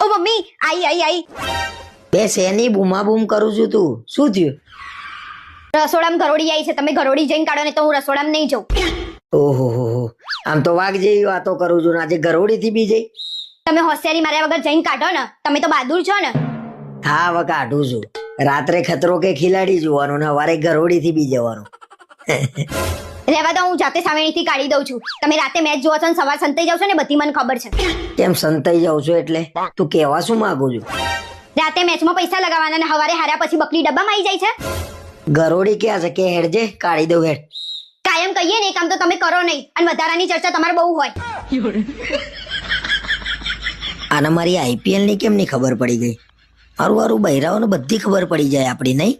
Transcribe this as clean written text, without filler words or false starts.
O mummy I બે શેની બૂમા બૂમ કરું છું તું? શું થયું? રસોડામાં ઘરોડી આવી છે. તમે ઘરોડી જઈને કાઢો ને તો હું રસોડામાં નહીં જાઉં. ઓહો હો હો, આમ તો વાઘ જેવી વાતો કરું છું ને આજે ગરોડી થી બી જઈ. તમે હોશિયારી માર્યા વગર જઈને કાઢો ને. તમે તો બહાદુર છો ને. હા હવે કાઢું છું. રાત્રે ખતરો કે ખિલાડી જોવાનું ને સવારે ગરોડી થી બી જવાનું. રહેવા દો, હું જાતે સામેણીથી કાઢી દઉં છું. તમે રાતે મેચ જોવો છો ને સવાર સંતાઈ જાવ છો ને બધી મને ખબર છે. કેમ સંતાઈ જાઉં છું એટલે? તું કેવા શું માંગુ છું? રાતે મેચમાં પૈસા લગાવવાના ને સવારે હાર્યા પછી બકરી ડબ્બામાં આવી જાય છે. ગરોડી ક્યાં છે કે હેડજે કાઢી દઉં હેડ. કાયમ કહીએ ને એ કામ તો તમે કરો નહીં અને વધારાની ચર્ચા તમારે બહુ હોય. આને મારી આઈપીએલ ની કેમ ની ખબર પડી ગઈ? મારું બહેરાઓને બધી ખબર પડી જાય આપડી નહીં.